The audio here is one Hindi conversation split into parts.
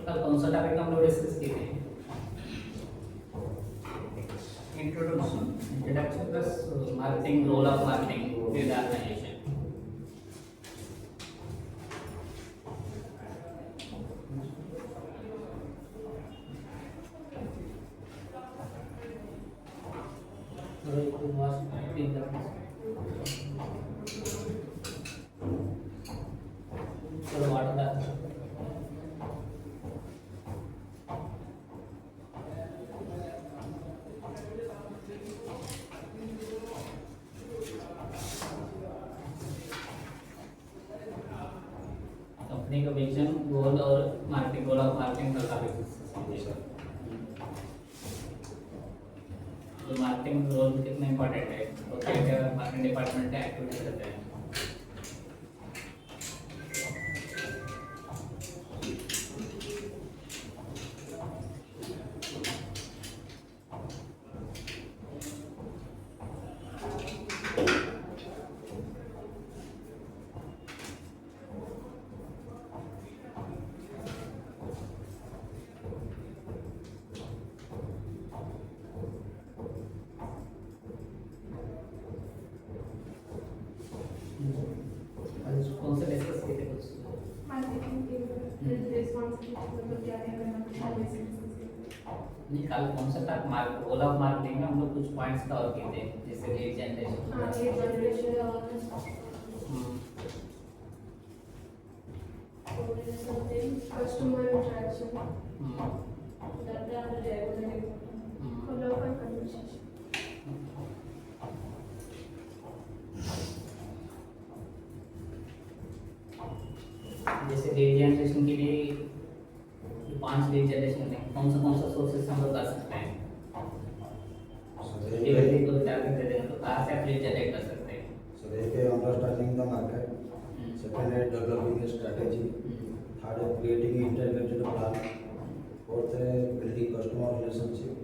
कल कौन सा टॉपिक हम लोग डिस्कस किए थे? Introduction plus marketing, role of marketing with organization. So what are the company का विजन, गोल और मार्केटिंग, गोल ऑफ मार्केटिंग का टॉपिक। तो मार्केटिंग रोल कितना इंपॉर्टेंट है और क्या क्या मार्केटिंग डिपार्टमेंट का एक्टिविटीज रहते हैं। कौन से डिस्कस किए थे कुछ? मार्केटिंग के रिस्पांसिबिलिटी मतलब क्या क्या करना चाहिए से डिस्कस किया। नहीं, कल कौन सा था मार्केट, रोल ऑफ मार्केटिंग में हम लोग कुछ पॉइंट्स कवर किए थे, जैसे लीड जनरेशन। हां, ये जनरेशन और कस्टमर इंटरेक्शन, डाटा रेगुलेटिंग और लोकल कन्वर्सेशन। जैसे लीड जनरेशन के लिए 5 लीड जनरेशन है, कौन सा सोर्सेस हम लोग कर सकते हैं? डिवेलपिंग को टारगेट दे देंगे तो कहाँ से आप लीड जनरेट कर सकते हैं? So एक है understanding the market, second है developing a strategy, third है creating integrated plan, fourth है building customer relationship,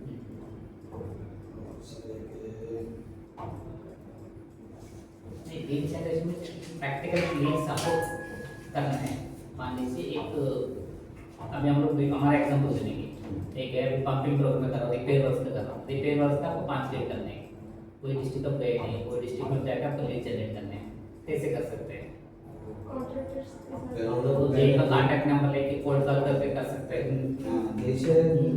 lead generation में प्रैक्टिकल लीड सपोर्ट करना है। मान लीजिए एक अभी हम लोग हमारा एग्जांपल देंगे, एक है पंपिंग प्रोग्राम में कर रहा हूँ, रिपेयर वर्क में कर रहा हूँ, रिपेयर वर्क का आपको 5 लीड करने हैं, कोई डिस्ट्रिक्ट ऑफ गए नहीं, कोई डिस्ट्रिक्ट में जाकर आपको लीड जनरेट करने हैं, कैसे कर सकते हैं? कॉन्ट्रैक्टर्स के तो साथ जेई का कांटेक्ट नंबर लेके कोल्ड कॉल करके कर सकते हैं। जैसे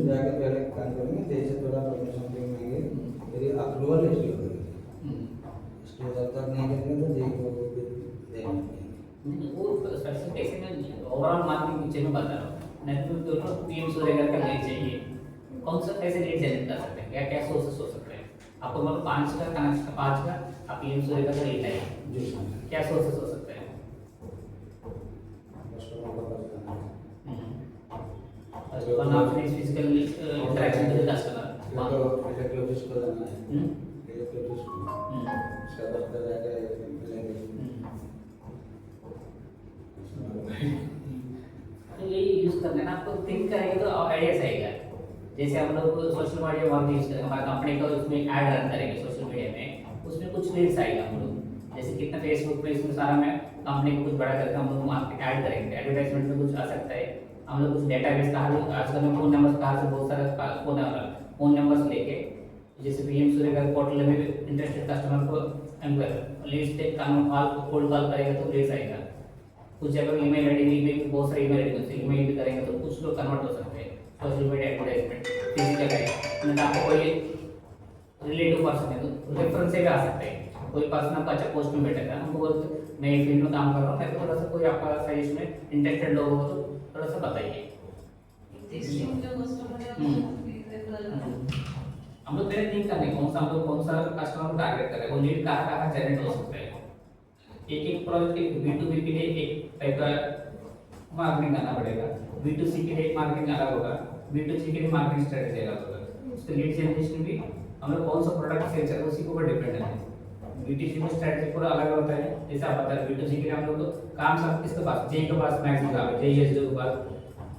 जाकर पहले काम करेंगे, जैसे थोड़ा परमिशन देंगे, फिर अप्रूवल इसलिए करेंगे, इसलिए जब तक नहीं करेंगे तो जेई को देंगे। वो स्पेशल कैसे में ओवरऑल मार्केटिंग पीछे में बता रहा हूँ, नहीं तो दोनों पीएम सूर्यगर का लीड चाहिए, कौन सा कैसे लीड जनरेट कर सकते हैं, क्या क्या सोर्सेस हो सकते हैं? आपको मतलब 5 का कनेक्शन, 5 का आप पीएम सूर्यगर का लीड है, जी सर, क्या सोर्सेस हो सकते हैं? कस्टमर का पता और one of is physical interaction with customer. Electric को जाना है, इलेक्ट्रिक को उसका दफ्तर जाके मिलेंगे। तो ये यूज करना है ना, आपको थिंक करेंगे तो आइडियाज आएगा। जैसे हम लोग सोशल मीडिया बहुत यूज करेंगे, हमारा कंपनी का उसमें ऐड रन करेंगे सोशल मीडिया में, उसमें कुछ लीड्स आएगा हम लोग, जैसे कितना फेसबुक पे इसमें सारा में कंपनी को कुछ बड़ा करके हम लोग मार्केट ऐड करेंगे, एडवर्टाइजमेंट में कुछ आ सकता है। हम लोग कुछ डेटाबेस कहाँ भी आजकल में फोन नंबर कहाँ से बहुत सारा फोन नंबर्स लेके, जैसे पीएम सूर्यगर पोर्टल में भी इंटरेस्टेड कस्टमर को लीड्स टेक कोल्ड कॉल करेगा तो लीड्स आएगा। कुछ जगह ईमेल आईडी भी बहुत सारे ईमेल आईडी से ईमेल भी करेंगे तो कुछ लोग कन्वर्ट हो सकते हैं। सोशल मीडिया एडवर्टाइजमेंट किसी जगह है, मतलब आपको कोई रिलेटिव पर्सन है तो रेफरेंस से भी आ सकते हैं, कोई पर्सन आपका अच्छा पोस्ट में बैठेगा, हमको बोलते मैं ये फील्ड में काम कर रहा हूँ, मेरे को थोड़ा सा कोई आपका सजेशन में इंटरेस्टेड लोग हो तो थोड़ा सा बताइए। हम लोग पहले थिंक करने कौन सा कस्टमर को टारगेट करें, वो लीड कहाँ जनरेट हो सकता है। एक प्रोजेक्ट B2B के लिए एक टाइप का मार्केटिंग करना पड़ेगा, B2C के लिए मार्केटिंग अलग होगा, B2C के लिए मार्केटिंग स्ट्रेटजी अलग होगा। उसके लीड जनरेशन भी हम लोग कौन सा प्रोडक्ट सेल कर रहे हैं उसी के ऊपर डिपेंड है। B2C में स्ट्रेटजी पूरा अलग होता है, जैसे आप बता रहे B2C के लिए हम लोग काम सब किसके पास, जेई के पास मैक्सिमम काम है, जेई के पास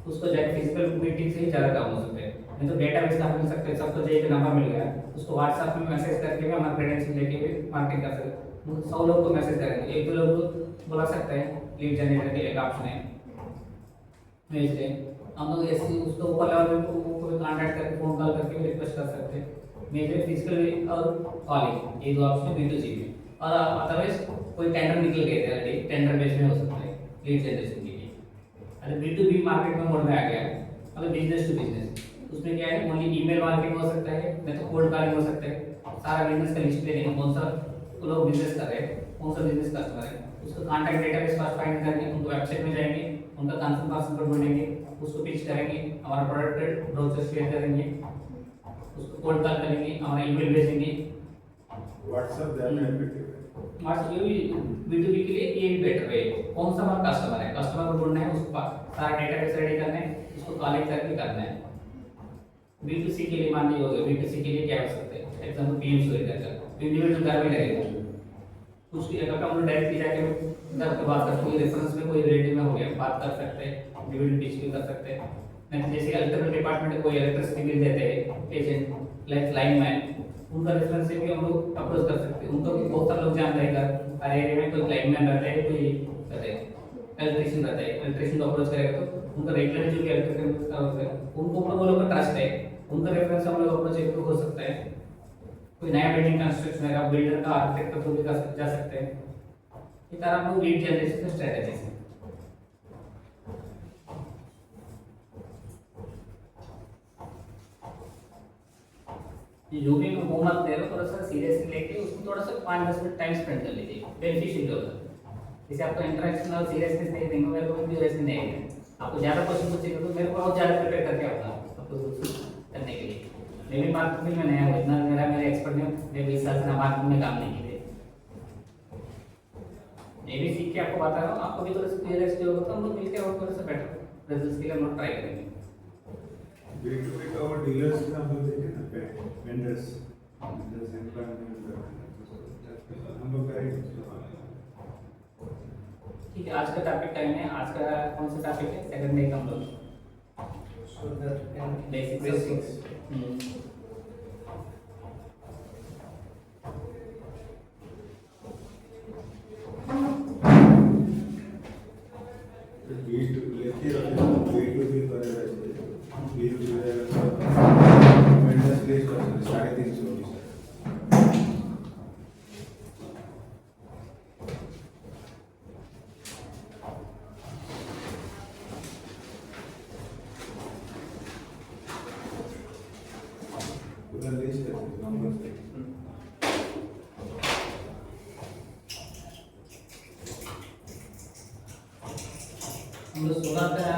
उसको जाके फिजिकल मीटिंग से ही ज़्यादा काम हो सकते हैं, नहीं तो डेटाबेस कहाँ मिल सकते हैं, सबको जेई का नंबर मिल गया, उसको व्हाट्सएप में मैसेज करके भी हमारा क्रेडेंशियल लेके भी मार्केटिंग कर सकते हैं। 100 लोग को मैसेज करेंगे, एक दो लोग को बुला सकते हैं, लीड जनरेटर के एक ऑप्शन है। भेज रहे हैं, हम लोग ऐसे उसको ऊपर लेवल पे कोई कांटेक्ट करके फोन कॉल करके भी रिक्वेस्ट कर सकते हैं। मेजर फिजिकल और कॉलिंग ये दो ऑप्शन B2C में, और अदरवाइज कोई टेंडर निकल गए थे ऑलरेडी, टेंडर बेस में हो सकता है लीड जनरेशन के लिए। अरे B2B मार्केट में मोड में आ गया है, मतलब बिजनेस टू बिजनेस, उसमें क्या है ओनली ईमेल मार्केटिंग हो सकता है, नहीं तो कोल्ड कॉलिंग हो सकता है। सारा बिजनेस का लिस्ट ले लेंगे, कौन सा लोग बिजनेस कर रहे हैं, कौन सा बिजनेस कस्टमर है, उसका कॉन्टैक्ट डेटाबेस फर्स्ट फाइंड करके उनको वेबसाइट में जाएंगे, उनका कंसर्न पर्सन को ढूंढेंगे, उसको पिच करेंगे, हमारा प्रोडक्ट ब्रोचर शेयर करेंगे, उसको कोल्ड कॉल करेंगे, हमारा ईमेल भेजेंगे। व्हाट्सएप ज़्यादा इफेक्टिव है। व्हाट्सएप ये भी B2B के लिए ये भी बेटर है। कौन सा हमारा कस्टमर है, कस्टमर को ढूंढना है, उसको सारा डेटाबेस रेडी करना है, उसको कॉलेक्ट करके करना है। B2C के लिए मान लीजिए हो गया, B2C के लिए क्या कर सकते हैं, एग्जाम्पल PM स्टोरी का इंडिविजुअल घर में लगेगा, उसकी जगह पे हम लोग डायरेक्टली जाके घर पे बात करते हैं, रेफरेंस में कोई रिलेटिव में हो गया बात कर सकते हैं, इंडिविजुअल पिच भी कर सकते हैं। नहीं जैसे इलेक्ट्रिकल डिपार्टमेंट कोई इलेक्ट्रिसिटी बिल देते हैं एजेंट लाइक लाइनमैन, उनका रेफरेंस से भी हम लोग अप्रोच कर सकते हैं। उनको भी बहुत सारे लोग जानते हैं, हर एरिया में कोई लाइनमैन रहता है, कोई रहता है इलेक्ट्रिशियन रहता है, इलेक्ट्रिशियन को अप्रोच करेगा तो उनका रेगुलर जो भी इलेक्ट्रिशियन का होता है उनको ऊपर वो लोग का ट्रस्ट है, उनका रेफरेंस हम लोग अप्रोच एक हो सकता है। कोई नया बिल्डिंग कंस्ट्रक्शन है, बिल्डर का आर्किटेक्ट का थ्रू भी जा सकते हैं। इस तरह हम लोग लीड जनरेशन की स्ट्रेटजीज है। जो भी मैं होमवर्क दे रहा हूँ थोड़ा सा सीरियसली लेके उसको थोड़ा सा 5-10 मिनट टाइम स्पेंड कर लीजिए, बेनिफिशियल होगा। जैसे आपको इंटरेक्शन और सीरियसनेस नहीं देंगे, मेरे को भी वैसे नहीं है। आपको ज़्यादा क्वेश्चन पूछेगा तो मेरे को बहुत ज़्यादा प्रिपेयर करके आता आपको करने के लिए। मैं भी मार्केटिंग में नया हूँ, इतना मेरे एक्सपर्ट नहीं, मैं 20 साल से मार्केटिंग में काम नहीं किए। मैं भी सीख के आपको बता रहा हूँ, आपको भी थोड़ा सा क्लियर होगा तो हम लोग मिलकर और थोड़ा सा बेटर रिजल्ट्स के लिए हम लोग ट्राई करेंगे। B2B का और डीलर्स का हम लोग देखें ना, वेंडर्स एम्प्लॉयमेंट हम लोग करेंगे। ठीक है, आज का टॉपिक टाइम है। आज का कौन सा टॉपिक है, सेकंड डे का हम लोग बेसिक्स। B2B करेगा, B2B वेंडर्स लिस्ट 350 होगी सर। पूरा लिस्ट है नंबर से। हम लोग 16 का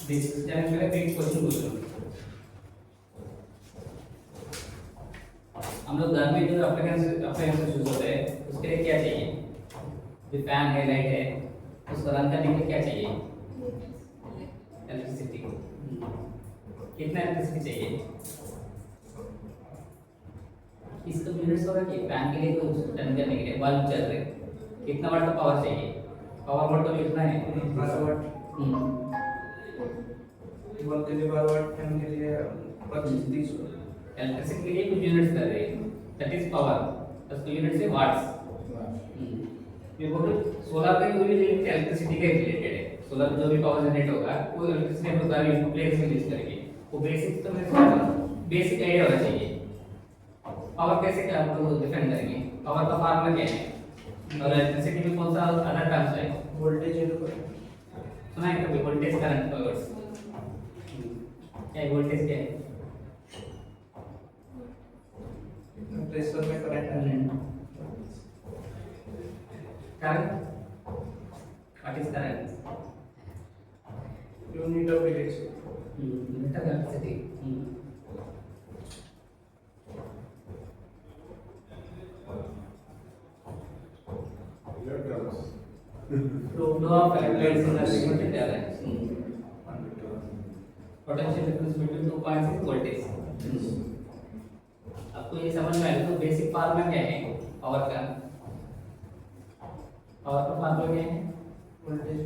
बेसिक्स जाने के लिए एक क्वेश्चन पूछ रहे हैं। हम लोग घर में जो अप्लायंस यूज होता है उसके लिए क्या चाहिए, जो फैन है, लाइट है, उसको रन करने के लिए क्या चाहिए, इलेक्ट्रिसिटी। कितना इलेक्ट्रिसिटी चाहिए, इसका यूनिट्स होगा कि फैन के लिए तो रन करने के लिए बल्ब चल रहे, कितना वाट का पावर चाहिए, पावर वाट तो लिखना है 12 वाट, बल्ब के लिए 12 वाट, फैन के लिए 25-30 वाट। इलेक्ट्रिसिटी के लिए कुछ यूनिट्स कर रहे हैं, दैट इज पावर, उसको यूनिट से वाट्स। ये बोलो सोलर का भी इलेक्ट्रिसिटी के रिलेटेड है। सोलर जो भी पावर जनरेट होगा वो इलेक्ट्रिसिटी हम लोग वैल्यू प्लेस में यूज करेंगे। वो बेसिक तो मेरे को बेसिक आइडिया होना चाहिए। पावर कैसे क्या हम लोग डिफाइन करेंगे, पावर का फार्मूला क्या है, और इलेक्ट्रिसिटी में कौन सा अदर टर्म्स है, वोल्टेज है तो सुना है कभी वोल्टेज करंट पावर्स, क्या है वोल्टेज क्या है, प्रेशर में करंट है। Current what is current, unit of electricity. Unit of electricity. Flow of electrons in a limited direction. Potential difference between 2 points is voltage. आपको ये समझ में आया तो बेसिक फार्मूला क्या है पावर का, पावर का फार्मूला क्या है, voltage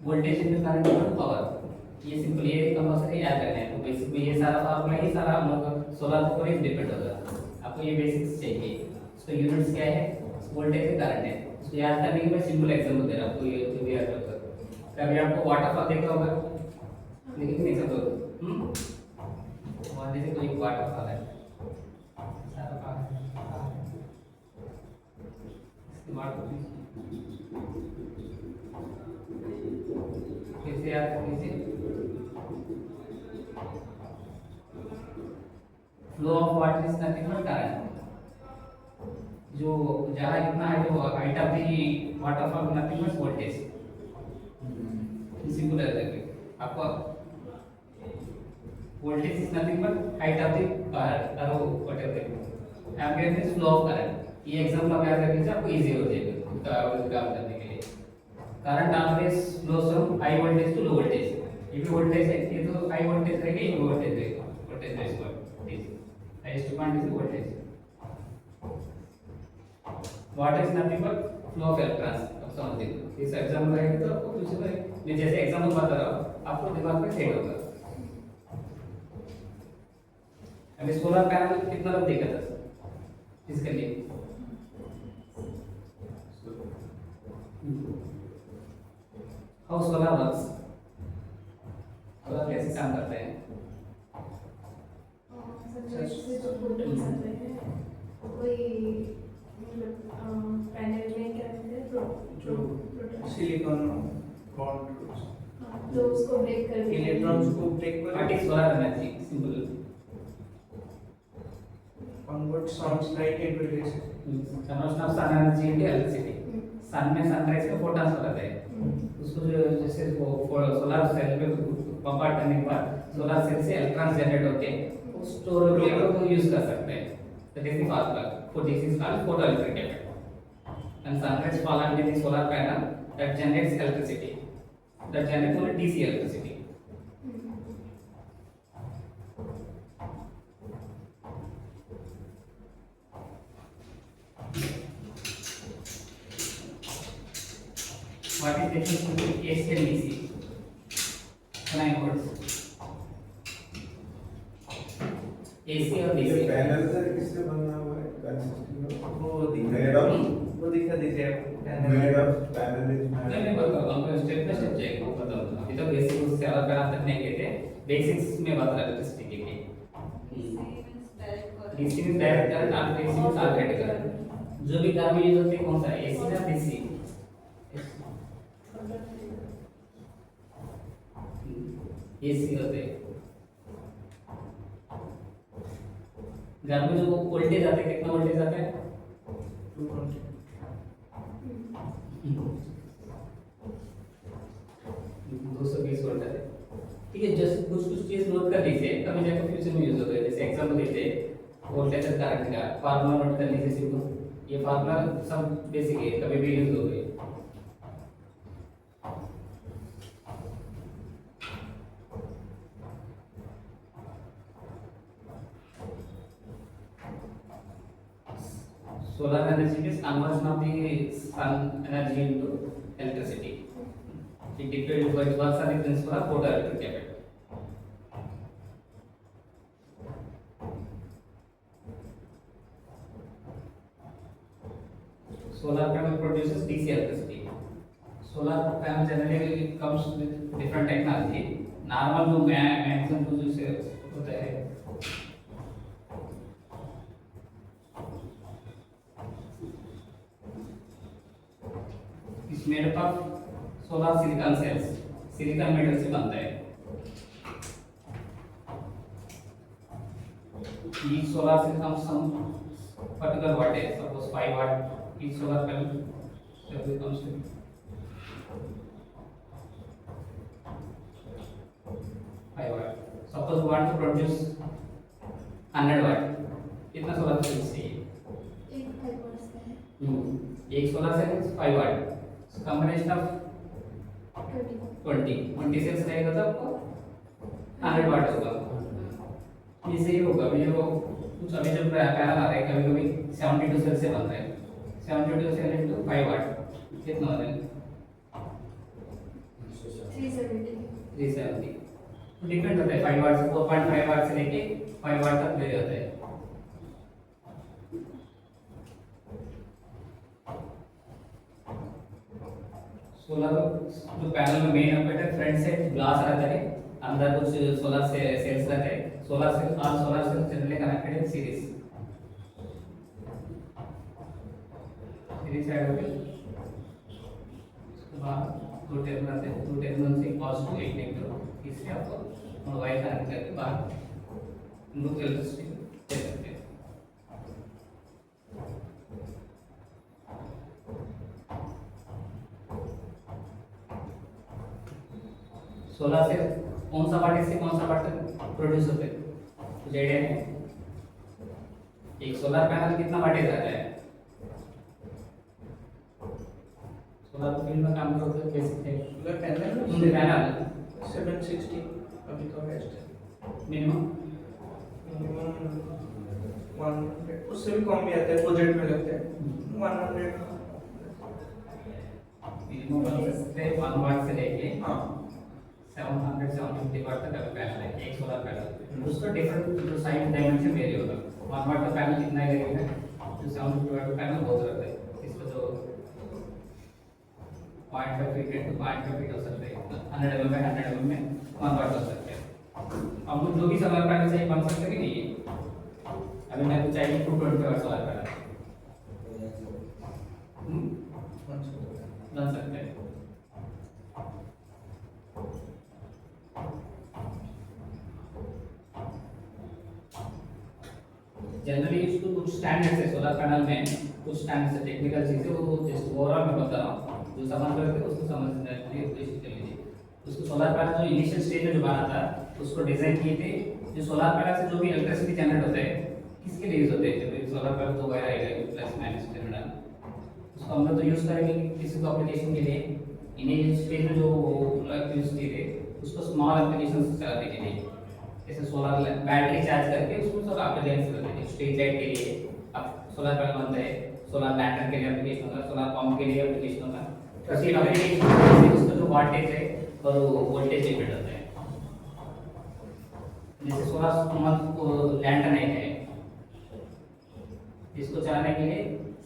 voltage into current equal power. ये सिंपल, ये कंपलसरी याद रखना है। तो बेसिक में ये सारा फार्मूला ही सारा हम लोग सोलर के ऊपर ही डिपेंड होगा। आपको ये बेसिक्स चाहिए। इसका यूनिट्स क्या है, वोल्टेज है करंट है। इसको याद करने के लिए सिंपल एग्जांपल दे रहा हूं आपको, ये तो भी याद रखो। कभी आपको वाटरफॉल देखा होगा, लेकिन नहीं सब वहाँ जैसे कोई वाटरफॉल है, सारा पहाड़ है, इसके वाटर कैसे याद कैसे flow of water is nothing but current. जो जहाँ इतना हाइट होगा, height of the waterfall nothing but voltage. Simple है आपको, voltage is nothing but height of the पहाड़ और whatever ampere is flow of current. ये एग्जांपल आप याद रखिए, आपको इजी हो जाएगा काम करने के लिए। Current always flows from high voltage to low voltage. ये वोल्टेज है, ये तो हाई वोल्टेज रहेगा, ये लो वोल्टेज रहेगा। वोल्टेज रेस पर highest point is voltage. What is nothing but flow of electrons. अब समझिए इस एग्जांपल रहेगा तो आपको कुछ मैं जैसे एग्जांपल बता रहा हूं, आपको दिमाग में सेट होगा। अभी सोलर पैनल कितना लोग देखा था इसके लिए? हाउ सोलर वर्क्स, सोलर कैसे काम करते हैं? से जो फोटोज आते हैं कोई मतलब पैनल में क्या कहते हैं जो सिलिकॉन बॉन्ड तो उसको ब्रेक कर इलेक्ट्रॉन्स को ब्रेक व्हाट कर is solar energy? Simple convert sunlight into electricity. Conversion of sun energy into electricity. Sun में सनराइज का फोटॉन्स होता है, उसको जो जैसे वो सोलर सेल पे बम्बार्ड करने के बाद सोलर सेल से इलेक्ट्रॉन्स जनरेट होते हैं, वो स्टोर होकर वो यूज कर सकते हैं। That is the formula for this is called photoelectric effect. And sunrise fall under the solar panel that generates electricity, that generates only DC electricity. What is the difference between AC and DC? Can I words? AC और ये DC? पैनल सर किससे बना हुआ है? कंसिस्टिंग ऑफ वो Made of? वो दिखा दीजिए आप मेड ऑफ पैनल इज नहीं बताओ, हमको स्टेप बाय स्टेप चाहिए, बताओ। अभी तो बेसिक उससे अलग पैनल तक नहीं गए थे, बेसिक्स में बता रहा इलेक्ट्रिसिटी के। DC में डायरेक्ट करंट, और AC में ऑल्टरनेट करंट। जो भी घर में यूज होते हैं कौन सा है, AC या DC? AC होते हैं। घर में जो वोल्टेज आते हैं, कितना वोल्टेज आता है? 220 220 वोल्ट है। ठीक है, जैसे कुछ चीज नोट कर लीजिए, कभी जाकर फ्यूचर में यूज होगा। जैसे एग्जांपल देते हैं वोल्टेज और करंट का फार्मूला नोट कर लीजिए सिंपल। ये फार्मूला सब बेसिक है, कभी भी यूज होगा। Solar energy is conversion of the sun energy into electricity. It depends what works on the principle of photoelectric effect. Solar panel produces DC electricity. Solar panel generally comes with different technology. Normal जो maximum use होता है is made up of solar silicon cells. Silicon metal से बनता है। Each solar cell comes some particular wattage. Suppose 5 watt. Each solar panel comes to 5 watt. Suppose we want to produce 100 watt. कितना सोलर सेल चाहिए? एक 5 वाट्स का है। एक solar cell 5 watt. Combination of 20 cells रहेगा तो आपको 100 वाट होगा। इससे ही होगा। अभी जो कुछ अभी जो पैनल आ रहे हैं, कभी कभी 72 सेल से बनता है। 72 सेल इनटू 5 वाट कितना होता है? 370 370 डिपेंड होता है 5 वाट से 4.5 वाट से लेके 5 वाट तक वेरी होता है। सोलर जो पैनल में मेन ऑपरेटर फ्रंट से ग्लास रहता है, अंदर कुछ सोलर से सेल्स रहते हैं, सोलर सेल और solar cell generally connected in series side होगी। उसके बाद दो टर्मिनल से पॉजिटिव एक नेगेटिव, इससे आपको वायर कनेक्ट करके बाहर लूप इलेक्ट्रिसिटी दे सकते हैं। सोलर से कौन सा वाट से कौन सा वाट तक प्रोड्यूस होते हैं कुछ आइडिया है? एक सोलर पैनल कितना वाटेज आता है? सोलर फील्ड में काम करते हैं बेसिक है सोलर पैनल पैनल 760 अभी का बेस्ट है। मिनिमम मिनिमम 100, उससे भी कम भी आता है, प्रोजेक्ट में लगता है 100। मिनिमम बन सकते हैं 1 वाट से लेके हाँ 700 750 वाट तक का पैनल है एक सोलर पैनल। उसका डिफरेंट जो साइज डायमेंशन वेरी होगा। 1 वाट का पैनल कितना ही लगेगा, जो 750 वाट का पैनल बहुत रहता है। इसका जो 0.5 फीट टू 0.5 फीट हो सकते हैं, 100 mm में 100 mm में 1 वाट हो सकते हैं। अब जो भी सोलर पैनल चाहिए बन सकते कि नहीं? अभी मेरे को चाहिए 220 वाट सोलर पैनल बन सकते हैं। जनरली इसको कुछ स्टैंडर्ड्स है सोलर पैनल में, कुछ स्टैंडर्ड्स है, टेक्निकल चीजें वो जस्ट ओवरऑल मैं बता रहा हूँ, जो समझ रहे थे उसको समझने के लिए कोशिश कर लीजिए। उसको सोलर पैनल जो इनिशियल स्टेज में जो बना था उसको डिजाइन किए थे, जो सोलर पैनल से जो भी इलेक्ट्रिसिटी जनरेट होता है किसके लिए यूज होते हैं? जब सोलर पैनल तो वायर आएगा प्लस माइनस टर्मिनल, उसको हम लोग तो यूज करेंगे किसी को एप्लीकेशन के लिए। इनिशियल स्टेज में जो यूज किए थे उसको स्मॉल एप्लीकेशन चलाने के लिए, जैसे सोलर बैटरी चार्ज करके उसको सोलर एप्लीकेशन करते हैं। स्ट्रीट लाइट के लिए अब सोलर पैनल बनता है, सोलर लैंटर्न के लिए एप्लीकेशन होगा, सोलर पंप के लिए एप्लीकेशन होगा। उसी एप्लीकेशन से उसका जो वाटेज है और वोल्टेज डिपेंड होता है। जैसे सोलर लैंटर्न है, इसको चलाने के लिए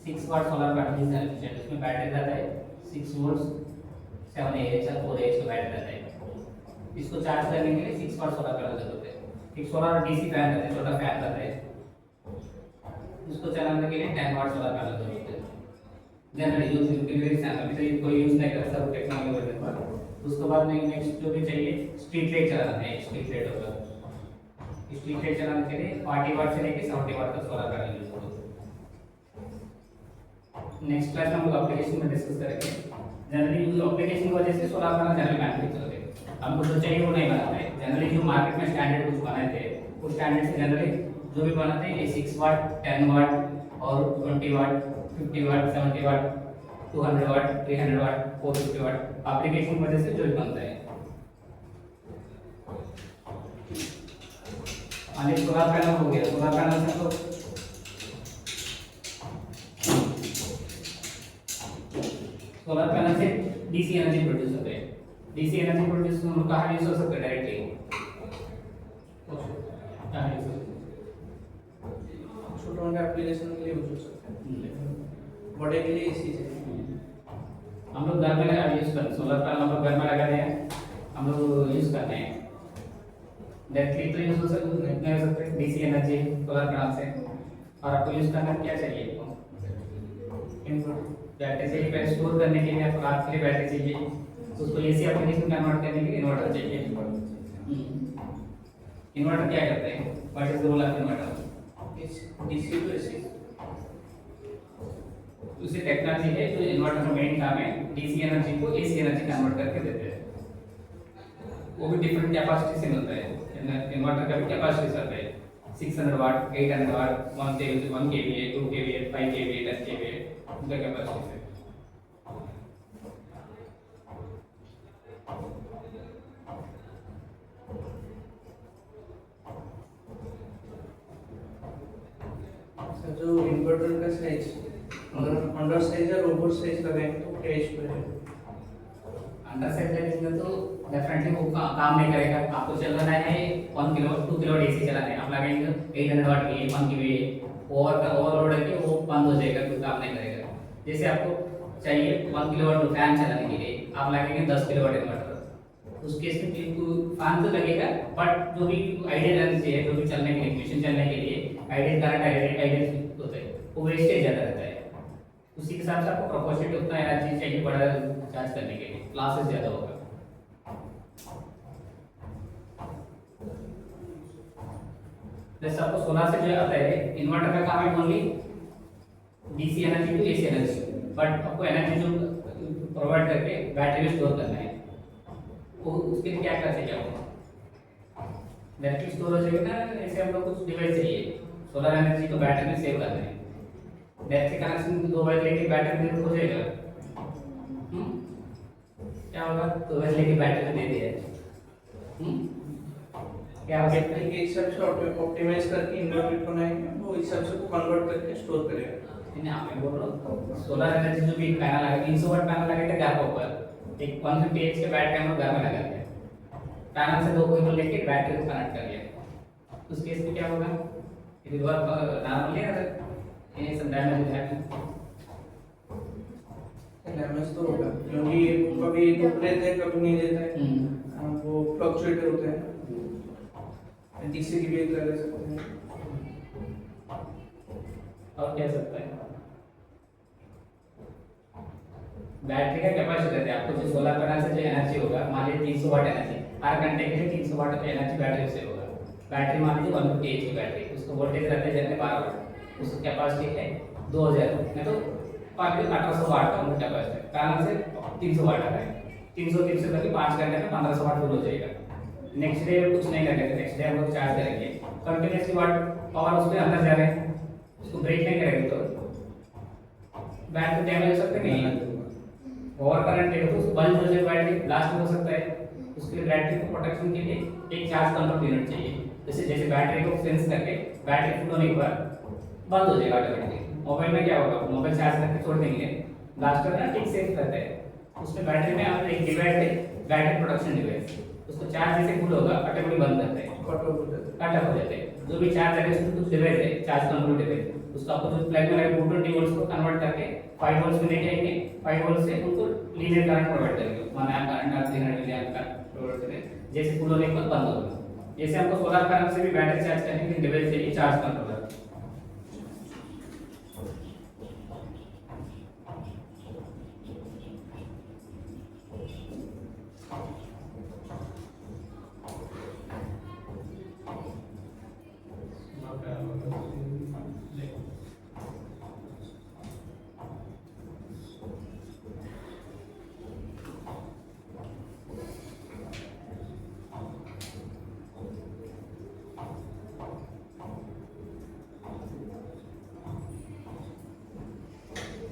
6 watt solar panel is sufficient. उसमें बैटरी रहता है 6 वोल्ट 7 AH या 4 AH का बैटरी रहता है। इसको चार्ज करने के लिए 6 वाट सोलर पैनल जरूरत है। एक सोलर डीसी फैन रहता है, छोटा फैन रहता है, उसको चलाने के लिए 10 वाट सोलर पैनल जरूरत है। जनरली यूज डिलीवरी सैंपल में कोई यूज नहीं करता, सब टेक्नोलॉजी वर्जन पर। उसके बाद नेक्स्ट जो भी चाहिए स्ट्रीट लाइट चलाना है, स्ट्रीट लाइट होगा। स्ट्रीट लाइट चलाने के लिए 40 वाट से लेके 70 वाट तक सोलर पैनल यूज होगा। नेक्स्ट क्लास में हम लोग एप्लीकेशन में डिस्कस करेंगे। जनरली यूज एप्लीकेशन की वजह से सोलर पैनल जनरली मैन्युफैक्चर होते हैं, हमको जो चाहिए वो नहीं बनाते हैं। जनरली जो मार्केट में स्टैंडर्ड कुछ बनाए थे उस स्टैंडर्ड से जनरली जो भी बनाते हैं ये 6 वाट 10 वाट और 20 वाट 50 वाट 70 वाट 200 वाट 300 वाट 450 वाट एप्लीकेशन की वजह से जो भी बनता है। और सोलर पैनल हो गया, सोलर पैनल से तो सोलर पैनल से डीसी एनर्जी प्रोड्यूस होते हैं। डीसी एनर्जी प्रोड्यूस हम लोग कहाँ यूज हो सकते हैं? डायरेक्टली कहाँ यूज हो सकते हैं? छोटा मोटा एप्लीकेशन के लिए यूज हो सकता है, बड़े के लिए इसी से हम लोग घर में यूज करते हैं। सोलर पैनल हम लोग घर में लगा रहे हैं, हम लोग यूज करते हैं। डायरेक्टली तो यूज हो सकते डीसी एनर्जी सोलर पैनल से। और आपको यूज करना क्या चाहिए? बैटरी चाहिए, पहले स्टोर करने के लिए आपको रात के लिए बैटरी चाहिए, उसको एसी एप्लीकेशन कन्वर्ट करने के लिए इन्वर्टर चाहिए। इन्वर्टर क्या करते हैं? What is the role of inverter? DC to AC उसी टेक्नोलॉजी है जो इन्वर्टर का मेन काम है, डीसी एनर्जी को एसी एनर्जी कन्वर्ट करके देते हैं। वो भी डिफरेंट कैपेसिटी से मिलता है। इन्वर्टर का भी कैपेसिटी रहता है 600 वाट 800 वाट 1 kVA 2 kVA 5 kVA 10 kVA उनका कैपेसिटी है। जो इन्वर्टर का साइज अगर अंडर साइज या ओवर साइज लगाएंगे तो क्या इशू है? अंडर सेंसर तो डेफिनेटली वो काम नहीं करेगा। आपको चलाना है 1 किलो 2 किलो एसी चलाना है, आप लगाएंगे 800 वाट की 1 की ओवरलोड है कि वो बंद हो जाएगा, कोई काम नहीं करेगा। जैसे आपको चाहिए 1 किलो वाट फैन चलाने के लिए, आप लगाएंगे 10 किलो वाट इन्वर्टर, उस केस में फैन तो लगेगा, बट जो भी आइडियल एनर्जी है, जो भी चलने के लिए मशीन चलने के लिए आइडियल करंट आइडियल होता है, वो वेस्टेज ज़्यादा रहता है। उसी के हिसाब से आपको प्रोपोर्शनेट उतना एनर्जी चाहिए बड़ा चार्ज करने के लिए, क्लासेस ज़्यादा होगा। जैसे आपको सोलर से जो आता है, इन्वर्टर का काम है only DC energy to AC energy, but आपको एनर्जी जो प्रोवाइड करके बैटरी में स्टोर करना है, वो उसके लिए क्या कर सकते हैं आप? बैटरी स्टोर हो जाएगा ना, ऐसे हम लोग कुछ डिवाइस चाहिए सोलर एनर्जी को बैटरी में सेव करना है। बैटरी कनेक्शन 2 वायर लेके बैटरी में हो जाएगा, क्या होगा? 2 वायर लेके बैटरी में दे दिया, क्या हो सकता है? एक हिसाब से ऑप्टिमाइज करके इन्वर्टर बनाएंगे, वो हिसाब से कन्वर्ट करके स्टोर करेगा। नहीं, मैं बोल रहा हूँ सोलर एनर्जी जो भी पैनल लगा 300 वाट पैनल लगा था घर के ऊपर, एक 150 एच के बैटरी हम लोग घर में लगा दिया, पैनल से 2 केबल लेके बैटरी को कनेक्ट कर लिया। उस केस में क्या होगा? यदि वर्क नॉर्मली अगर ये सब डैमेज हो जाए, डैमेज तो होगा, क्योंकि कभी धूप देते हैं कभी नहीं देता है, वो फ्लक्चुएट होते हैं, डीसी की भी एक कर सकते हैं। और क्या सकता है? बैटरी का कैपेसिटी है, आपको जो सोलर पैनल से जो एनर्जी होगा, मान लीजिए 300 वाट एनर्जी, हर घंटे के लिए 300 वाट की एनर्जी बैटरी से होगा। बैटरी मान लीजिए 150 एच की बैटरी, उसका वोल्टेज रहता है जैसे 12 वाट, उसकी कैपेसिटी है 2000, नहीं तो 1800 वाट का उनका कैपेसिटी, पैनल से 300 वाट आ रहा है, 300 करके 5 घंटे में 1500 वाट फुल हो जाएगा। नेक्स्ट डे कुछ नहीं करेंगे, नेक्स्ट डे हम लोग चार्ज करेंगे, कंटिन्यूसली वाट पावर उसमें अंदर जा रहे हैं, उसको ब्रेक नहीं करेंगे तो बैटरी डैमेज हो सकते नहीं है। ओवर करंट है तो बल्ब हो जाए, बैटरी ब्लास्ट हो सकता है। उसके लिए बैटरी को प्रोटेक्शन के लिए एक चार्ज कंट्रोल यूनिट चाहिए, जैसे बैटरी को सेंस करके बैटरी फुल होने के बाद बंद हो जाएगा ऑटोमेटिकली। मोबाइल में क्या होगा, मोबाइल चार्ज करके छोड़ देंगे, ब्लास्टर ना ठीक सेफ रहता है, उसमें बैटरी में आप एक डिवाइस है बैटरी प्रोटेक्शन डिवाइस, उसको चार्ज जैसे फुल होगा ऑटोमेटिकली बंद करता है, कट ऑफ हो जाते हैं। जो भी चार्ज है उसमें कुछ डिवाइस है चार्ज कंट्रोल डिवाइस, उसको आपको जो प्लग में लगे 220 वोल्ट्स को कन्वर्ट करके 5 वोल्ट्स में लेके आएंगे, 5 वोल्ट से उनको लीनियर करंट प्रोवाइड करेंगे, माने आप करंट आप 300 मिली एम्प का प्रोवाइड करें, जैसे फुल होने के बाद बंद होगा। जैसे हमको सोलर पैनल से भी बैटरी चार्ज करने के लिए डिवाइस चाहिए चार्ज कंट्रोलर।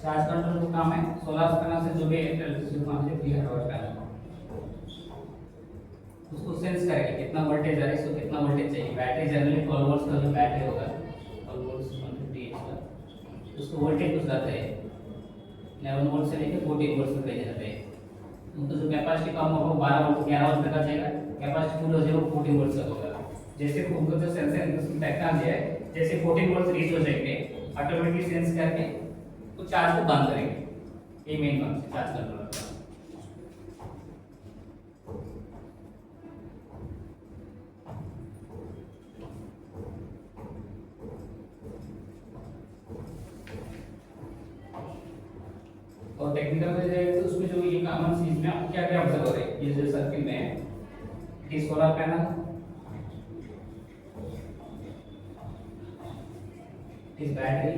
चार्ज कंट्रोल का काम है सोलर पैनल से जो भी इलेक्ट्रिसिटी मान लीजिए 300 वाट पैनल, उसको सेंस करेगा कितना वोल्टेज आ रहा है, इसको कितना वोल्टेज चाहिए। बैटरी जनरली 12 वोल्ट्स का जो बैटरी होगा 12 वोल्ट्स 150 एच का, उसको वोल्टेज कुछ रहता है 11 वोल्ट से लेकर 14 वोल्ट तक भेजा जाता है। उनको जो कैपेसिटी कम होगा 12 वोल्ट 11 वोल्ट तक आ जाएगा, कैपेसिटी फुल हो जाएगा 14 वोल्ट तक होगा। जैसे उनको जो सेंसर टेक्नोलॉजी है, जैसे 14 वोल्ट रीच हो जाएंगे ऑटोमेटिकली सेंस करके तो चार्ज को बंद करेंगे। ये मेन फंक्शन चार्ज कंट्रोलर का। और टेक्निकल में जाए तो उसमें जो ये कॉमन चीज में आपको क्या क्या ऑब्जर्व हो रहा है, ये जो सर्किट में है, इस सोलर पैनल, इस बैटरी,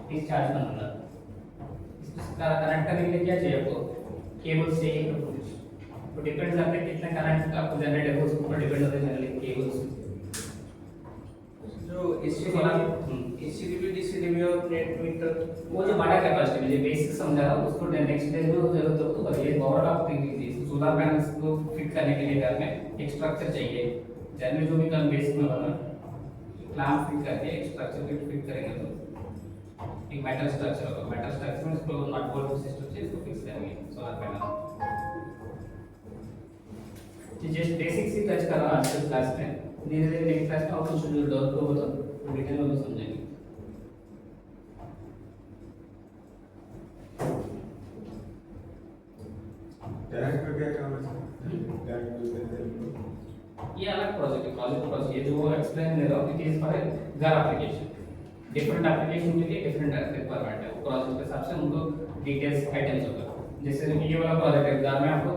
इस चार्ज कंट्रोलर, इसको कनेक्ट करने के लिए क्या चाहिए आपको, केबल चाहिए। तो डिपेंड करता है कितना करंट आपको जनरेट है, उसके ऊपर डिपेंड होता है जनरली केबल्स जो एसीडीबी डीसीडीबी और नेट मीटर, वो जो बड़ा कैपेसिटी में जो बेसिक समझा रहा हूं उसको नेक्स्ट डे में जरूरत हो तो करिए। ओवरऑल आप सोलर पैनल्स को फिट करने के लिए घर में एक स्ट्रक्चर चाहिए, जनरली जो भी कल बेसिक में बना क्लैंप फिट करके एक स्ट्रक्चर फिट करेंगे तो एक मेटल स्ट्रक्चर होगा, मेटल स्ट्रक्चर में इसको नट बोल्ट सिस्टम से इसको फिक्स करेंगे सोलर पैनल। जस्ट बेसिक्स ही टच कर रहा हूँ आज के क्लास में, धीरे धीरे नेक्स्ट क्लास में और कुछ डेवलप को तो डिटेल में समझेंगे। टैंक का क्या काम है सर? टैंक में ये अलग प्रोजेक्ट है, प्रोजेक्ट ये जो एक्सप्लेन दे रहा हूँ इट इज फॉर घर एप्लीकेशन, डिफरेंट एप्लीकेशन के लिए डिफरेंट रिक्वायरमेंट है, प्रोजेक्ट के हिसाब से उनको डिटेल्स आइटम्स होगा। जैसे ये वाला प्रोजेक्ट है, घर में आपको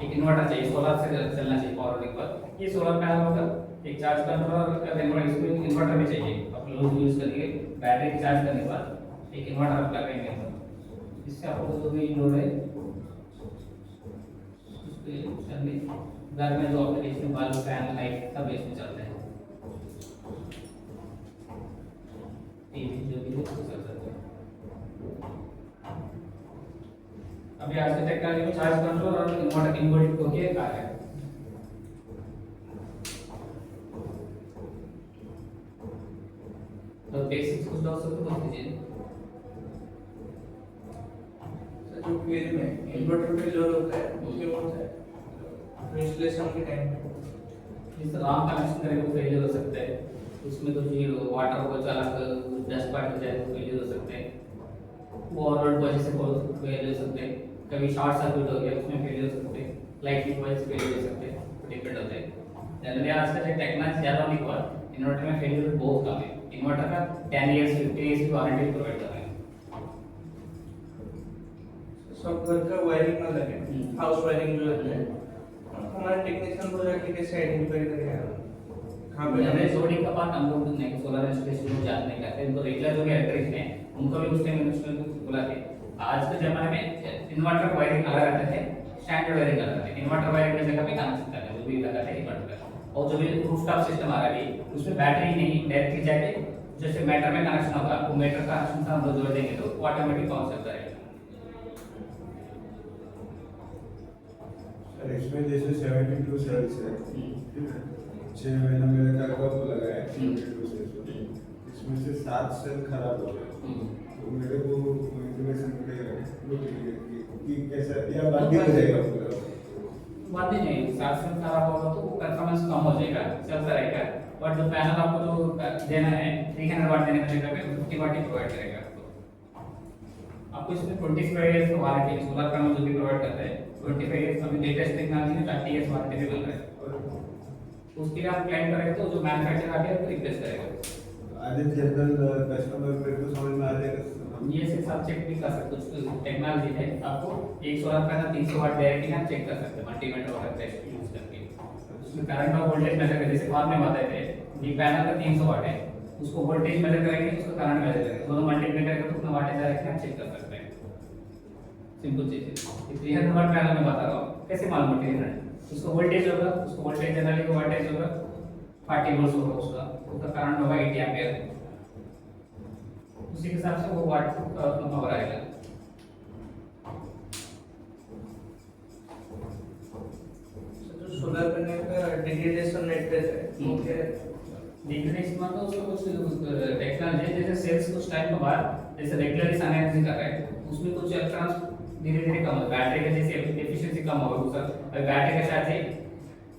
एक इन्वर्टर चाहिए, सोलर से चलना चाहिए पावर के बाद, ये सोलर पैनल होगा, एक चार्ज कंट्रोलर इन्वर्टर, इसको इन्वर्टर भी चाहिए, आप लोग यूज करिए बैटरी चार्ज करने के बाद एक इन्वर्टर आप लगाएंगे, इससे आपको जो भी लोड है घर में जो एप्लीकेशन बल्ब फैन लाइट सब इसमें चलते हैं, टीवी जो भी है सब चलता है। अभी आज की टेक्नोलॉजी में चार्ज कंट्रोल और इन्वर्टर इनबिल्ट होके आ रहा है। तो बेसिक्स कुछ डाउट्स हो तो पूछ लीजिए। सर जो फील्ड में इन्वर्टर फेलियर होता है वो क्या होता है इंस्टॉलेशन के टाइम पे? जिस रॉन्ग कनेक्शन करेंगे वो फेलियर हो सकता है, उसमें तो जी वाटर को चला कर डस्ट पार्टिकल जाए तो फेलियर हो सकते हैं, वो ओवरलोड वजह से फेलियर हो सकते हैं, कभी शॉर्ट सर्किट हो गया उसमें फेलियर हो सकते हैं, लाइट की वजह से फेलियर हो सकते हैं, डिपेंड होता है। जनरली आजकल जो टेक्नोलॉजी ज़्यादा होने के बाद इन्वर्टर में फेलियर बहुत कम है, इन्वर्टर का 10 इयर्स 50 इयर्स की वारंटी प्रोवाइड कर रहे हैं। सब घर का वायरिंग में लगे, हाउस वायरिंग जो है हमारे टेक्नीशियन को जाके कैसे आइडेंटिफाई करेगा कहाँ पे हमें जोड़ी का पार्ट हम लोग नहीं सोलर इंस्टॉलेशन को जान नहीं करते, उनको रेगुलर जो भी इलेक्ट्रिशियन हैं उनको भी उस टाइम इंस्टॉलेशन को बुला के। आज के ज़माने में इन्वर्टर वायरिंग अलग रहता है, स्टैंडर्ड वायरिंग अलग रहता है, इन्वर्टर वायरिंग की जगह पे कनेक्शन करते हैं जो भी लगा है इन्वर्टर का, और जो भी रूफटॉप सिस्टम आ रहा है उसमें बैटरी नहीं डायरेक्टली जाके जैसे मीटर में कनेक्शन होगा वो मीटर का कनेक्शन हम लोग जोड़ देंगे तो ऑटोमेटिक पहुंच सकता है। इसमें जैसे 72 सेल्स है, ठीक है, 6 महीना मेरे का कप लगा है 72 सेल्स, इसमें से 7 सेल खराब हो गए, तो मेरे को इंटीमेशन मिलेगा कि कैसा या बाकी हो जाएगा पूरा? बात ही नहीं, साथ में खराब होगा तो वो परफॉर्मेंस कम हो जाएगा, चलता रहेगा, और जो पैनल आपको जो देना है 300 वाट देने की जगह पे 50 वाट ही प्रोवाइड करेगा आपको। इसमें 25 इयर्स की वारंटी सोलर पैनल जो भी प्रोवाइड करते हैं 25 इयर्स, अभी लेटेस्ट टेक्नोलॉजी में 30 इयर्स वारंटी भी मिल रहा है, उसके लिए आप क्लेम करेंगे तो जो मैन्युफैक्चरर आगे आपको रिप्लेस करेगा। आज जनरल कस्टमर पे तो समझ में आ जाएगा, ये सिर्फ आप चेक भी कर सकते हो, कुछ टेक्नोलॉजी है आपको एक सोलर पैनल 300 वाट डायरेक्टली आप चेक कर सकते हैं मल्टीमीटर और टेस्ट यूज करके, उसमें करंट और वोल्टेज मेजर करके, जैसे बाद में बताए थे ये पैनल का 300 वाट है, उसको वोल्टेज मेजर करेंगे, उसको करंट मेजर करेंगे, दोनों मल्टीप्लाई करके तो उतना वाटेज डायरेक्टली आप चेक कर सकते हैं। सिंपल चीज है। 300 वाट पैनल में बता रहा हूँ कैसे मालूम होती है, उसको वोल्टेज होगा, उसको वोल्टेज जनरली को वोल्टेज होगा 40 वोल्ट होगा, उसका करंट होगा 80 एम्पीयर, उसी के हिसाब से वो वाट पावर आएगा। तो सोलर पैनल का डिग्रेडेशन रेट रहता है वो क्या है? डिग्रेडेशन में तो उसको कुछ टेक्नोलॉजी जैसे सेल्स कुछ टाइम के बाद जैसे रेगुलरली एनालिसिस कर रहे हैं उसमें कुछ इलेक्ट्रॉन्स धीरे धीरे कम हो, बैटरी का जैसे एफिशिएंसी कम होगा, दूसरा बैटरी का चार्ज है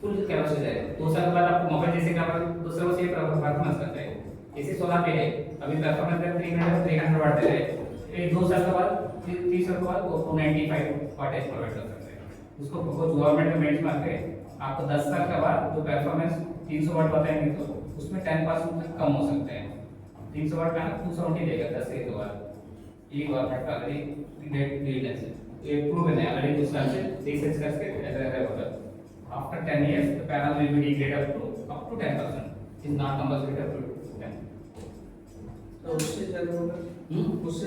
फुल कैपेसिटी जाएगा, 2 साल के बाद आपको मोबाइल जैसे का दूसरा से परफॉर्मेंस करता है, इसी सोलर पे है अभी परफॉर्मेंस का 300 वाट दे रहे हैं, फिर 2 साल के बाद 3 साल के बाद वो 295 वाट प्रोवाइड कर सकते हैं, उसको गवर्नमेंट में बेंचमार्क है, आपको 10 साल के बाद जो परफॉर्मेंस 300 वाट बताएंगे तो उसमें 10% तक कम हो सकते हैं, 300 वाट का 270 देगा 10 साल के बाद, ये गवर्नमेंट का ऑलरेडी गाइडलाइंस है, ये प्रूवन है ऑलरेडी, उस साल से रिसर्च करके ऐसा होगा, after 10 years the panel will be degraded up to 10%, is not compulsory up to 10। तो उससे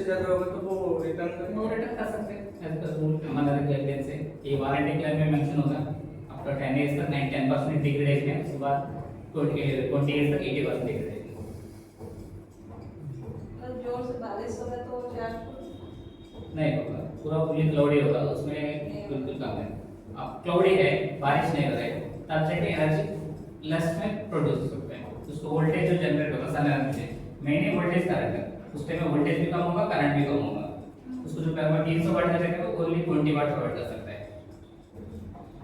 ज़्यादा होगा तो वो रिटर्न वो रिटर्न कर सकते हैं एज पर रूल हमारा गाइडलाइंस है, ये वारंटी क्लेम में मेंशन होगा आफ्टर 10 years तक 10% डिग्रेडेशन है, उसके बाद 20 years तक 80% डिग्रेडेशन। और जोर से बारिश होगा तो चार्ज नहीं होगा, पूरा फुली क्लाउडी होगा, उसमें बिल्कुल कम है, अब क्लाउडी है बारिश नहीं हो रही तब जाके एनर्जी लेस में प्रोड्यूस हो सकते हैं, उसको वोल्टेज जो जनरेट होगा सन एनर्जी से मेन वोल्टेज करंट है, उस टाइम में वोल्टेज भी कम होगा, करंट भी कम होगा। उसको जो 300 वाट का चाहिए वो ओनली 20 वाट प्रोवाइड कर सकता है।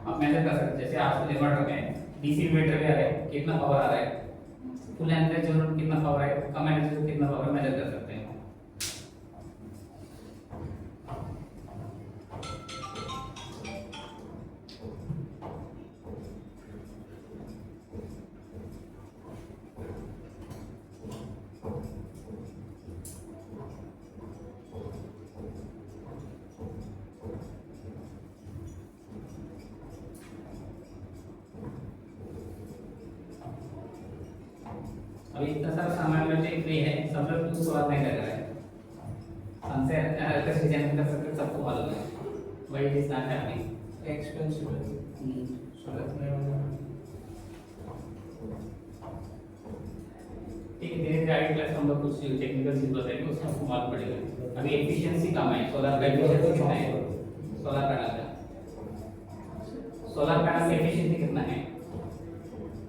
आप मेजर कर सकते हैं, जैसे आपके इन्वर्टर में डीसी इन्वर्टर भी आ रहा है, कितना पावर आ रहा है, फुल एनर्जी जो कितना पावर है, कम एनर्जी जो कितना पावर मेजर कर सकते हैं। अभी इतना सारा सामान में से फ्री है, सब लोग कुछ सवाल नहीं कर रहे हैं। हमसे कैसे डिजाइन कर सकते हैं सबको मालूम है, वही डिजाइन है अभी एक्सपेंसिव है सूरत में। ठीक है, धीरे धीरे आगे क्लास हम लोग कुछ टेक्निकल चीज बताएंगे, उसमें आपको मालूम पड़ेगा। अभी एफिशिएंसी कम है, सोलर का एफिशिएंसी कितना है, सोलर पैनल का एफिशिएंसी कितना है,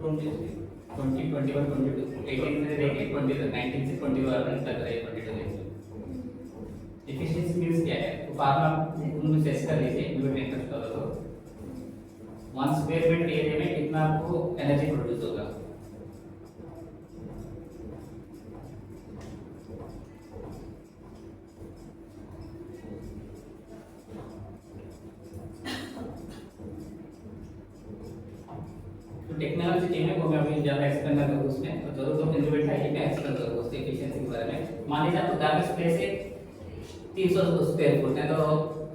20, 21, 22, 18 से लेके 20 तक, 19 से 21 तक रहे 22 तक। एफिशिएंसी मींस क्या है, तो फार्मूला उनमें से सेट कर लीजिए, न्यूटन इंटरेस्ट करो तो 1 स्क्वायर मीटर एरिया में कितना आपको एनर्जी प्रोड्यूस होगा। टेक्नोलॉजी टीम है वो मैं अभी ज़्यादा एक्सप्लेन कर दूँ उसमें, तो जरूर तो इंडिविजुअल है कि मैं एक्सप्लेन करूँ उसकी एफिशिएंसी के बारे में। मान लीजिए आपको घर में स्पेस है 300 स्क्वायर फुट है तो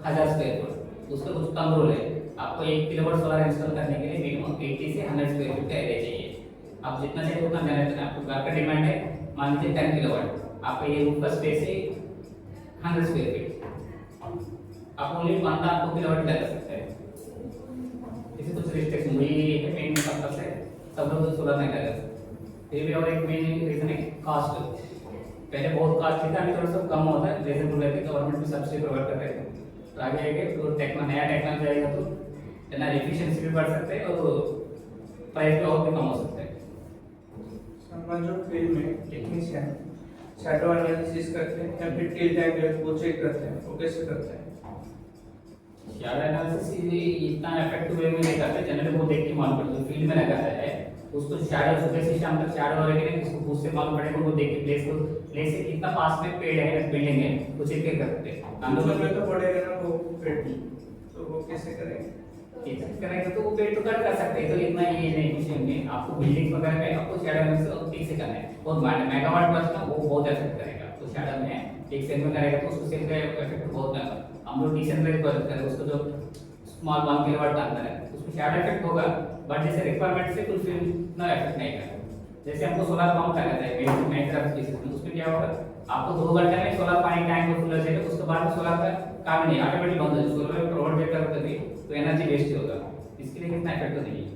1000 स्क्वायर फुट, उसका कुछ कम रूल है। आपको 1 किलोवाट सोलर इंस्टॉल करने के लिए मिनिमम 80 से 100 स्क्वायर फुट का एरिया चाहिए। आप जितना चाहिए उतना जनरेट करें। आपको घर का डिमांड है मान लीजिए 10 किलोवाट, आपका ये रूफ का स्पेस है 100 स्क्वायर फीट, आप ओनली 1.2 किलोवाट लगा सकते हैं। इसे कुछ रिस्ट्रिक्शन वही है मेन पर्पस है, सब लोग सोलर नहीं लगा सकते। फिर भी और एक मेन रीजन है कॉस्ट। पहले बहुत कॉस्ट था, अभी थोड़ा सा कम होता है, जैसे बोल रहे थे गवर्नमेंट भी सब्सिडी प्रोवाइड कर रहे हैं। तो आगे आगे तो नया टेक्नोलॉजी आएगा तो ना एफिशिएंसी भी बढ़ सकते हैं और प्राइस भी और भी कम हो सकता है। समझ जो फील्ड में टेक्नीशियन शैडो एनालिसिस करते हैं या फिर टिल टाइम वो चेक करते हैं, वो कैसे करते हैं? शैडो एनालिसिस इतना इफेक्टिव वे में नहीं करते, जनरली वो देख के मालूम पड़ता है, फील्ड में नहीं करता है उसको। शैडो सुबह से शाम तक शैडो रहेगी नहीं, उसको खुद से मालूम पड़ेगा, वो देख के प्लेस से कितना पास में पेड़ है बिल्डिंग है वो चेक करते हैं। हम लोग में तो पड़ेगा ना वो पेड़, तो वो कैसे करेंगे? करेंगे तो वो पेड़ तो कट कर सकते हैं, तो इतना ये नहीं कुछ नहीं। आपको बिल्डिंग वगैरह में आपको शैडो एनालिसिस ठीक से करना है, और मेगावाट बस ना वो बहुत इफेक्ट करेगा। तो शैडो में एक सेल में करेगा तो उसको सेल का इफेक्ट बहुत है। हम लोग डिसेंट्रलाइज प्रोजेक्ट करें, उसको जो स्मॉल 1 किलोवाट का अंदर है उसमें शैडो इफेक्ट होगा, बट जैसे रिक्वायरमेंट से फुलफिल ना इफेक्ट नहीं करेगा। जैसे हमको सोलर पंप करना है मेन तरफ केसेस में, उसमें क्या होगा आपको 2 घंटे में सोलर पानी टैंक को फुल हो जाएगा, उसके बाद सोलर का काम नहीं ऑटोमेटिक बंद हो जाएगा। सोलर प्रोवाइड जेटर करके तो एनर्जी वेस्ट होगा, इसके लिए कितना इफेक्ट नहीं है।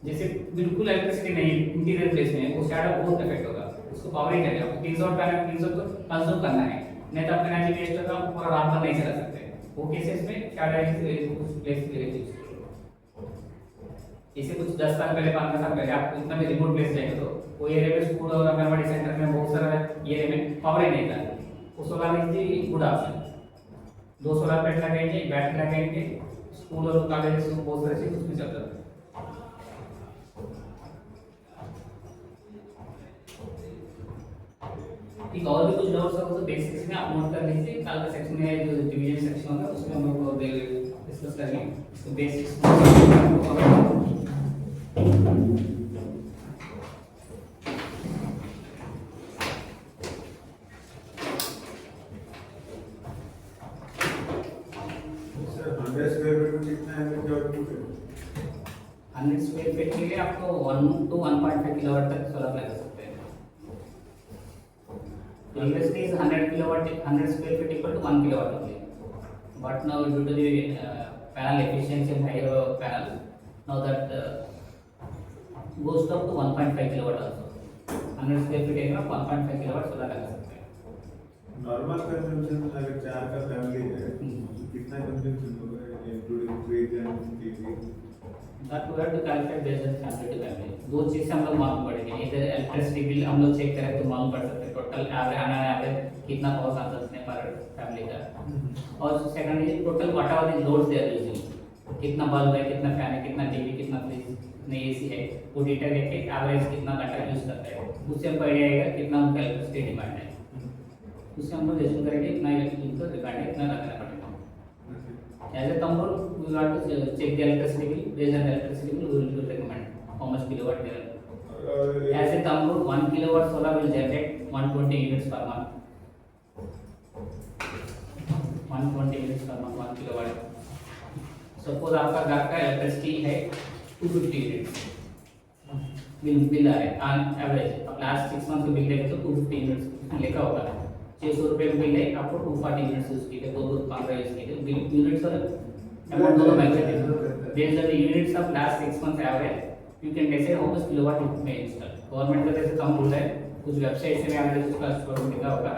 जैसे बिल्कुल इलेक्ट्रिसिटी नहीं इंटीरियर प्लेस में वो शैडो बहुत इफेक्ट होगा, उसको पावर ही करेगा। आपको 300 पैनल 300 को कंज्यूम करना है, नहीं तो अपना एनर्जी वेस्ट होगा, पूरा रात भर नहीं चला सकते। वो केसेस में शैडो प्लेस इसे कुछ 10 साल पहले 15 साल पहले आपको इतना भी रिमोट प्लेस जाएगा तो वो एरिया में स्कूल और अंगनवाड़ी सेंटर में बहुत सारा एरिया में पावर ही नहीं था, वो solar is good option. 2 solar plate लगाएंगे, बैटरी लगाएंगे, स्कूल और कॉलेज में बहुत सारे चीज उसमें चल रहा है। ठीक, और भी कुछ डाउट्स हो तो बेसिक्स में आप नोट कर लीजिए, कल का सेक्शन में जो डिवीजन सेक्शन होगा उसमें हम लोग डिस्कस करेंगे। तो बेसिक्स सर 100 स्क्वायर फीट में कितना एनर्जी आउटपुट है? 100 स्क्वायर फीट के लिए आपको 1 to 1.5 किलोवाट तक सोलर लगा सकते हैं। Previously is 100 kilowatt, 100 square feet equal to 1 kilowatt only. But now due to the panel efficiency and higher panel, now that goes up to 1.5 kilowatt also. 100 square feet area में 1.5 kilowatt सोलर लगा सकते हैं। नॉर्मल कंजम्पशन अगर 4 का फैमिली है तो कितना कंजम्पशन होगा including fridge and TV? That we have to calculate based on family to family. दो चीज से हम लोग मालूम पड़ेंगे, इधर इलेक्ट्रिसिटी बिल हम लोग चेक करें तो मालूम पड़ सकते हैं टोटल एवरेज कितना पावर कंजप्शन है पर फैमिली का, और second is total what are the loads they are using, कितना बल्ब है, कितना फैन है, कितना टीवी, कितना फ्रिज, कितने एसी है, वो डेटा देख के एवरेज कितना घंटा यूज करता है, उससे हमको आइडिया आएगा कितना उनका इलेक्ट्रिसिटी डिमांड है, उससे हम लोग एज्यूम करेंगे इतना इनको डिमांड है, इतना रखना पड़ेगा। As a thumb rule, we have to check the electricity bill. Based on the electricity bill, we will recommend how much kilowatt they are. As a thumb rule, 1 kilowatt solar will generate 120 units per month. 120 units per month, 1 kilowatt. Suppose आपका घर का इलेक्ट्रिसिटी है 250 यूनिट्स बिल आ रहा है ऑन एवरेज, अब लास्ट 6 मंथ का बिल देखें तो 250 यूनिट्स लिखा होगा, 600 रुपये का बिल है, आपको 240 यूनिट्स यूज किए, 215 यूज किए, बिल यूनिट्स और अमाउंट दोनों मैच है। Based on the units of last 6 months average you can decide how much kilowatt you may install. Government का जैसे कम रूल है, कुछ वेबसाइट से एवरेज उसका स्टोर लिखा होगा,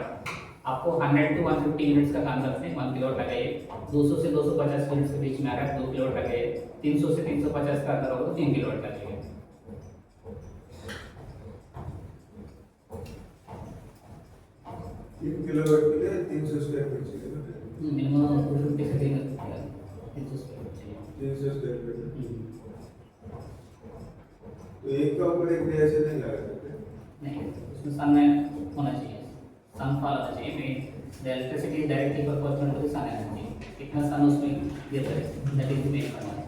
आपको 100 to 150 यूनिट्स का कंजप्शन है 1 किलोवाट लगाइए, 200 से 250 यूनिट्स के बीच में आ रहा है 2 किलोवाट लगाइए, 300 से 350 का अंदर होगा तो 3 किलोवाट लगाइए। 3 किलोवाट के लिए 300 स्क्वायर फीट चाहिए, मिनिमम 250 से 300 स्क्वायर फीट चाहिए। 300 स्क्वायर फीट। तो एक का ऊपर एक ऐसे नहीं लगा सकते? नहीं, उसमें सन होना चाहिए, सनफॉल होना चाहिए, mean the electricity directly proportional to the sun energy, कितना सन उसमें गिरता है, that is the main formula.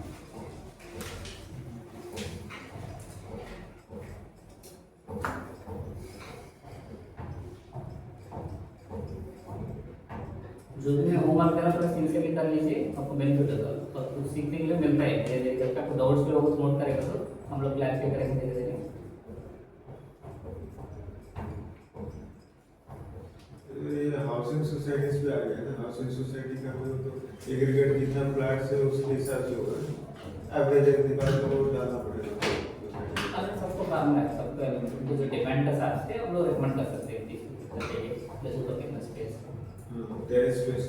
जो भी होमवर्क करना थोड़ा सिंसियरली कर लीजिए, आपको बेनिफिट होगा, तो कुछ सीखने के लिए मिलता है धीरे धीरे करके। आपको डाउट्स भी होगा तो नोट करेगा तो हम लोग क्लैरिफाई करेंगे धीरे धीरे। ये हाउसिंग सोसाइटीज पे आ गया ना, हाउसिंग सोसाइटी का तो एग्रीगेट जितना प्लॉट्स है उसके हिसाब से होगा, एवरेज एक निकाल कर वो डालना पड़ेगा। अगर सबको काम है, सबको जो डिमांड के हिसाब से हम लोग रिकमेंड कर सकते हैं, जैसे तो कितना स्पेस टेरेस स्पेस